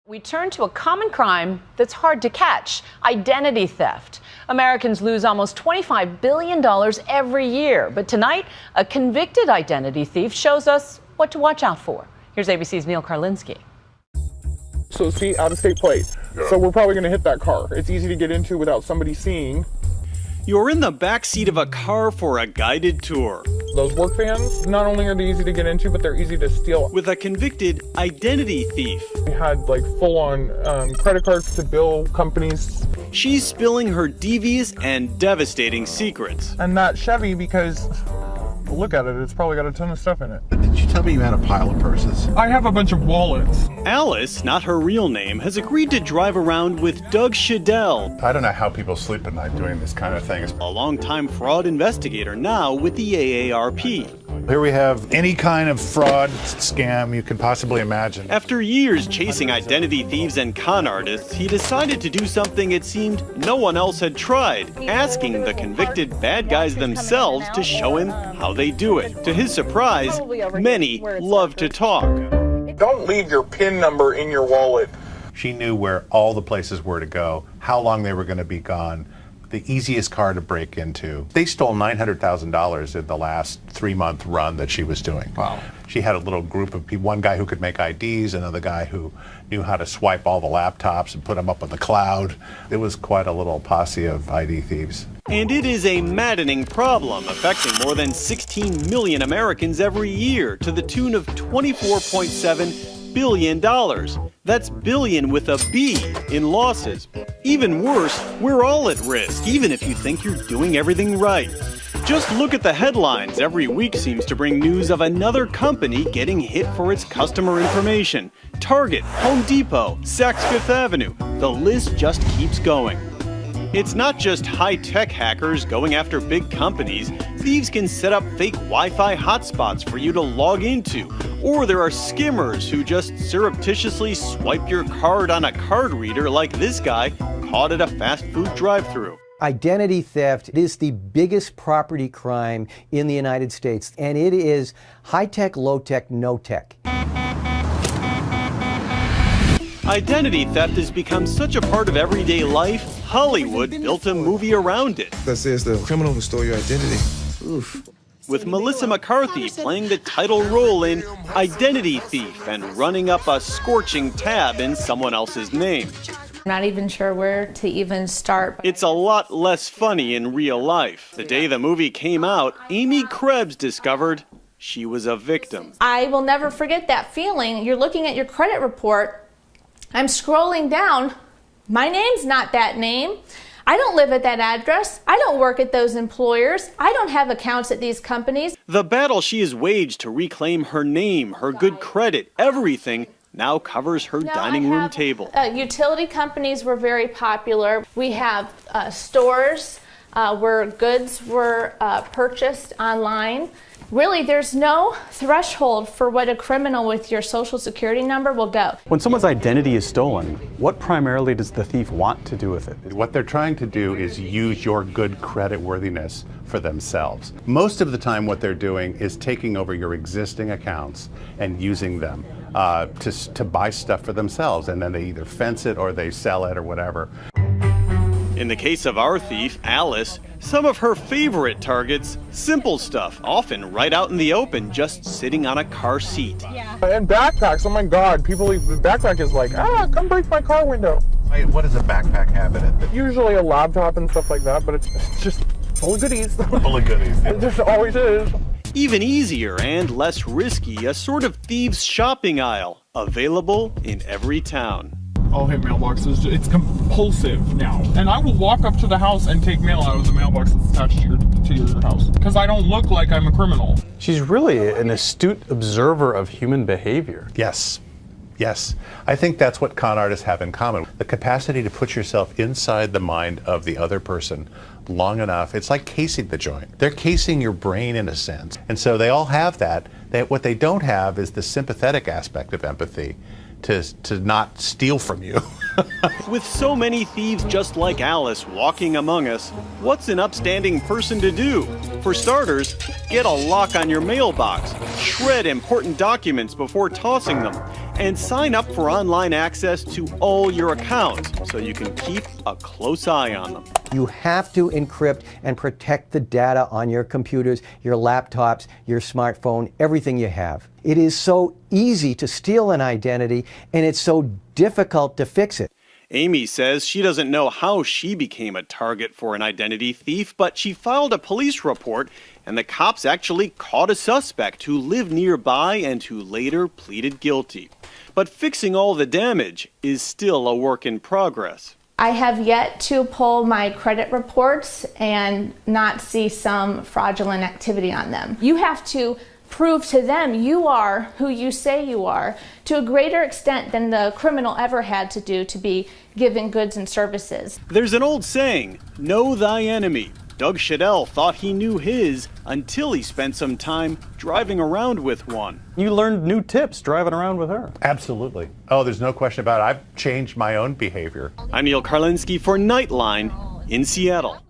We turn to a common crime that's hard to catch: identity theft. Americans lose almost $25 billion every year. But tonight, a convicted identity thief shows us what to watch out for. Here's ABC's Neil Karlinski. So see, out-of-state plate. Yeah. So we're probably going to hit that car. It's easy to get into without somebody seeing. You're in the backseat of a car for a guided tour. Those work vans, not only are they easy to get into, but they're easy to steal. With a convicted identity thief. We had like full-on credit cards to bill companies. She's spilling her devious and devastating secrets. And that Chevy, because look at it, it's probably got a ton of stuff in it. Did you tell me you had a pile of purses? I have a bunch of wallets. Alice, not her real name, has agreed to drive around with Doug Shadell. I don't know how people sleep at night doing this kind of thing. A longtime fraud investigator now with the AARP. Here we have any kind of fraud scam you can possibly imagine. After years chasing identity thieves and con artists, he decided to do something it seemed no one else had tried, asking the convicted bad guys themselves to show him how they do it. To his surprise, many love to talk. Don't leave your PIN number in your wallet. She knew where all the places were to go, how long they were going to be gone, the easiest car to break into. They stole $900,000 in the last 3-month run that she was doing. Wow. She had a little group of people, one guy who could make IDs, another guy who knew how to swipe all the laptops and put them up on the cloud. It was quite a little posse of ID thieves. And it is a maddening problem affecting more than 16 million Americans every year to the tune of $24.7 billion. That's billion with a B in losses. Even worse, we're all at risk, even if you think you're doing everything right. Just look at the headlines. Every week seems to bring news of another company getting hit for its customer information. Target, Home Depot, Saks Fifth Avenue. The list just keeps going. It's not just high-tech hackers going after big companies. Thieves can set up fake Wi-Fi hotspots for you to log into. Or there are skimmers who just surreptitiously swipe your card on a card reader like this guy caught at a fast food drive-thru. Identity theft is the biggest property crime in the United States, and it is high-tech, low-tech, no-tech. Identity theft has become such a part of everyday life, Hollywood built a movie around it. That says the criminal who stole your identity. Oof. With Melissa McCarthy playing the title role in Identity Thief and running up a scorching tab in someone else's name. Not even sure where to even start. It's a lot less funny in real life. The day the movie came out, Amy Krebs discovered she was a victim. I will never forget that feeling. You're looking at your credit report. I'm scrolling down. My name's not that name. I don't live at that address. I don't work at those employers. I don't have accounts at these companies. The battle she has waged to reclaim her name, her good credit, everything now covers her dining room table. Utility companies were very popular. We have stores where goods were purchased online. Really, there's no threshold for what a criminal with your social security number will go. When someone's identity is stolen, what primarily does the thief want to do with it? What they're trying to do is use your good credit worthiness for themselves. Most of the time what they're doing is taking over your existing accounts and using them to buy stuff for themselves, and then they either fence it or they sell it or whatever. In the case of our thief, Alice, some of her favorite targets, simple stuff, often right out in the open, just sitting on a car seat. Yeah. And backpacks, oh my God, the backpack is like, come break my car window. What does a backpack have in it? Usually a laptop and stuff like that, but it's just full of goodies. Full of goodies. It just always is. Even easier and less risky, a sort of thieves' shopping aisle, available in every town. I'll hit mailboxes. It's compulsive now. And I will walk up to the house and take mail out of the mailbox that's attached to your house. Because I don't look like I'm a criminal. She's really an astute observer of human behavior. Yes. Yes. I think that's what con artists have in common. The capacity to put yourself inside the mind of the other person long enough. It's like casing the joint. They're casing your brain in a sense. And so they all have that. What they don't have is the sympathetic aspect of empathy. To not steal from you. With so many thieves just like Alice walking among us, what's an upstanding person to do? For starters, get a lock on your mailbox, shred important documents before tossing them, and sign up for online access to all your accounts so you can keep a close eye on them. You have to encrypt and protect the data on your computers, your laptops, your smartphone, everything you have. It is so easy to steal an identity, and it's so difficult to fix it. Amy says she doesn't know how she became a target for an identity thief, but she filed a police report, and the cops actually caught a suspect who lived nearby and who later pleaded guilty. But fixing all the damage is still a work in progress. I have yet to pull my credit reports and not see some fraudulent activity on them. You have to prove to them you are who you say you are to a greater extent than the criminal ever had to do to be given goods and services. There's an old saying, know thy enemy. Doug Shadell thought he knew his until he spent some time driving around with one. You learned new tips driving around with her. Absolutely. Oh, there's no question about it. I've changed my own behavior. I'm Neil Karlinski for Nightline in Seattle.